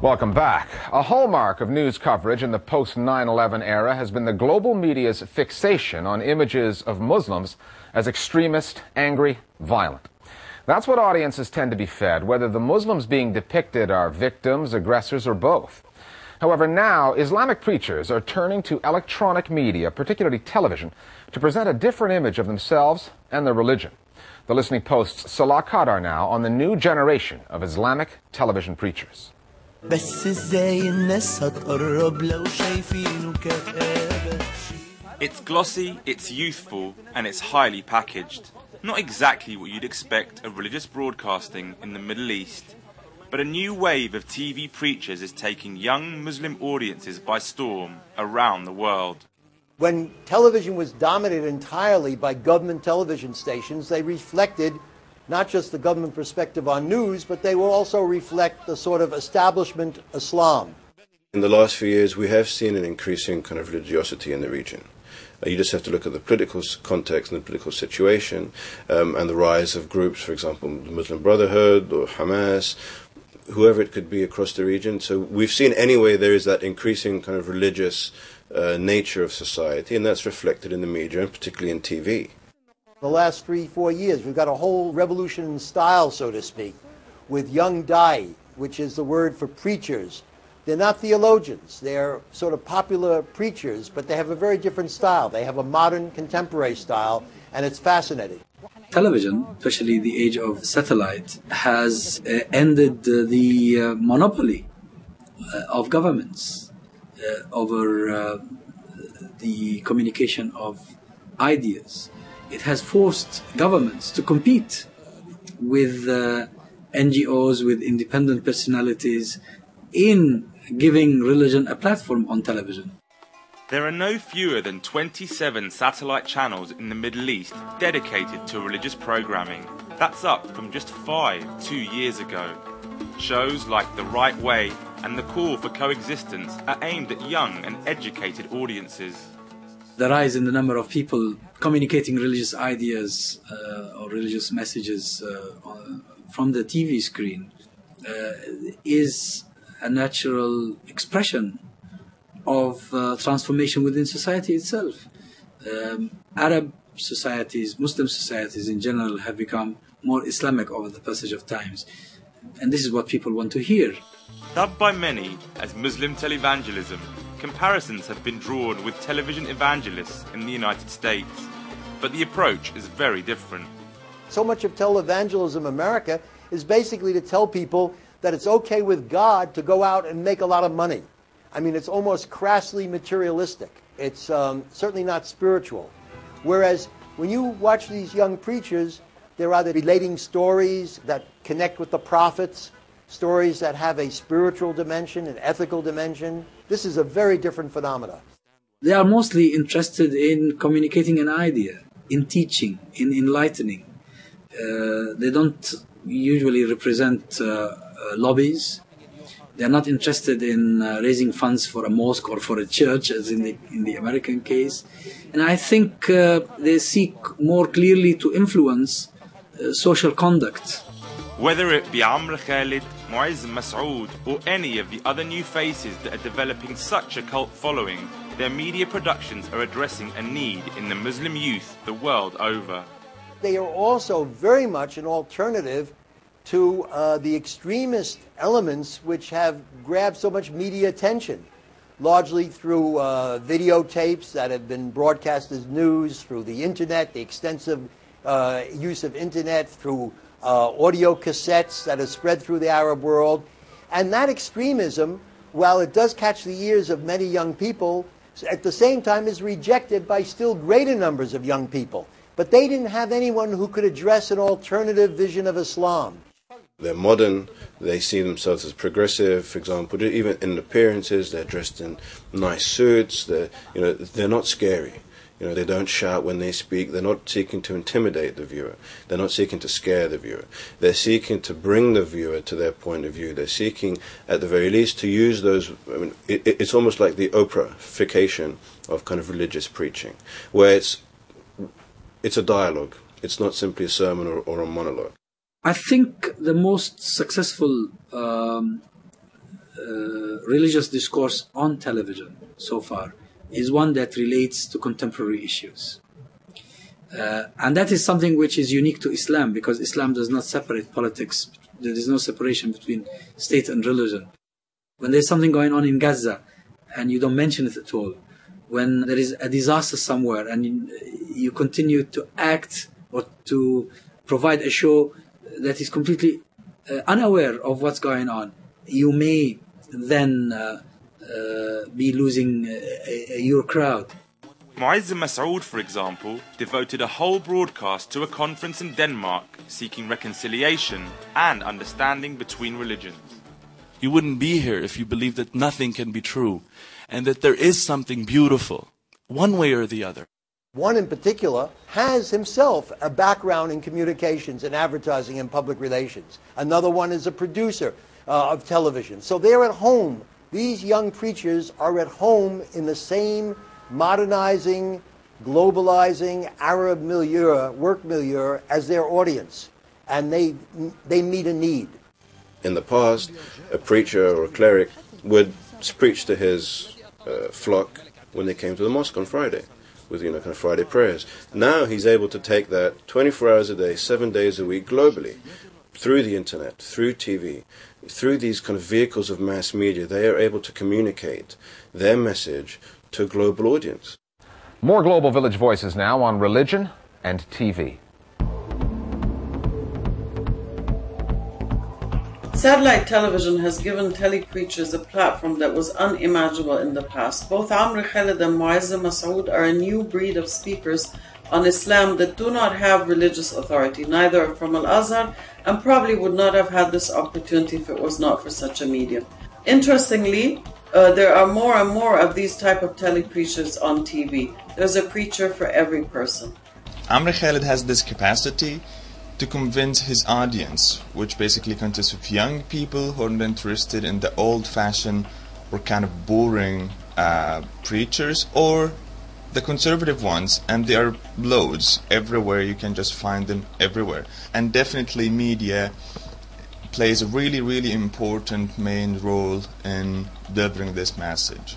Welcome back. A hallmark of news coverage in the post-9/11 era has been the global media's fixation on images of Muslims as extremist, angry, violent. That's what audiences tend to be fed, whether the Muslims being depicted are victims, aggressors, or both. However, now Islamic preachers are turning to electronic media, particularly television, to present a different image of themselves and their religion. The Listening Post's Salah Qadar now on the new generation of Islamic television preachers. It's glossy, it's youthful, and it's highly packaged. Not exactly what you'd expect of religious broadcasting in the Middle East, but a new wave of TV preachers is taking young Muslim audiences by storm around the world. When television was dominated entirely by government television stations, they reflected not just the government perspective on news, but they will also reflect the sort of establishment Islam. In the last few years, we have seen an increasing kind of religiosity in the region. You just have to look at the political context and the political situation and the rise of groups, for example, the Muslim Brotherhood or Hamas, whoever it could be across the region. So we've seen anyway there is that increasing kind of religious nature of society, and that's reflected in the media and particularly in TV. The last 3-4 years, we've got a whole revolution in style, so to speak, with young dai, which is the word for preachers. They're not theologians. They're sort of popular preachers, but they have a very different style. They have a modern, contemporary style, and it's fascinating. Television, especially the age of satellite, has ended the monopoly of governments over the communication of ideas. It has forced governments to compete with NGOs, with independent personalities, in giving religion a platform on television. There are no fewer than 27 satellite channels in the Middle East dedicated to religious programming. That's up from just 5 2 years ago. Shows like The Right Way and The Call for Coexistence are aimed at young and educated audiences. The rise in the number of people communicating religious ideas or religious messages from the TV screen is a natural expression of transformation within society itself. Arab societies, Muslim societies in general, have become more Islamic over the passage of times. And this is what people want to hear. Dubbed by many as Muslim televangelism, comparisons have been drawn with television evangelists in the United States. But the approach is very different. So much of televangelism in America is basically to tell people that it's okay with God to go out and make a lot of money. I mean, it's almost crassly materialistic. It's certainly not spiritual. Whereas when you watch these young preachers, they're either relating stories that connect with the prophets, stories that have a spiritual dimension, an ethical dimension. This is a very different phenomenon. They are mostly interested in communicating an idea, in teaching, in enlightening. They don't usually represent lobbies. They're not interested in raising funds for a mosque or for a church, as in the American case. And I think they seek more clearly to influence social conduct. Whether it be Amr Khalid, Mu'izz Mas'ud, or any of the other new faces that are developing such a cult following, their media productions are addressing a need in the Muslim youth the world over. They are also very much an alternative to the extremist elements which have grabbed so much media attention, largely through videotapes that have been broadcast as news, through the internet, the extensive use of internet, through audio cassettes that are spread through the Arab world. And that extremism, while it does catch the ears of many young people, at the same time is rejected by still greater numbers of young people. But they didn't have anyone who could address an alternative vision of Islam. They're modern, they see themselves as progressive, for example, even in appearances, they're dressed in nice suits, they're not scary. They don't shout when they speak, they're not seeking to intimidate the viewer, they're not seeking to scare the viewer. They're seeking to bring the viewer to their point of view. They're seeking, at the very least, to use those, it's almost like the Oprahification of kind of religious preaching, where it's a dialogue, it's not simply a sermon or a monologue. I think the most successful religious discourse on television so far is one that relates to contemporary issues. And that is something which is unique to Islam, because Islam does not separate politics. There is no separation between state and religion. When there's something going on in Gaza and you don't mention it at all, when there is a disaster somewhere and you continue to act or to provide a show that is completely unaware of what's going on, you may then be losing your crowd. Mu'izz Mas'ud, for example, devoted a whole broadcast to a conference in Denmark seeking reconciliation and understanding between religions. You wouldn't be here if you believed that nothing can be true and that there is something beautiful, one way or the other. One in particular has himself a background in communications and advertising and public relations. Another one is a producer of television. So they're at home. These young preachers are at home in the same modernizing, globalizing Arab milieu, work milieu as their audience. And they meet a need. In the past, a preacher or a cleric would preach to his flock when they came to the mosque on Friday, with kind of Friday prayers. Now he's able to take that 24 hours a day, 7 days a week, globally, through the internet, through TV, through these kind of vehicles of mass media. They are able to communicate their message to a global audience. More Global Village Voices now on religion and TV. Satellite television has given tele-preachers a platform that was unimaginable in the past. Both Amr Khalid and Mu'izz Mas'ud are a new breed of speakers on Islam that do not have religious authority. Neither are from Al-Azhar and probably would not have had this opportunity if it was not for such a medium. Interestingly, there are more and more of these type of tele-preachers on TV. There's a preacher for every person. Amr Khalid has this capacity to convince his audience, which basically consists of young people who are interested in the old-fashioned or kind of boring preachers, or the conservative ones, and there are loads everywhere. You can just find them everywhere. And definitely media plays a really, really important main role in delivering this message.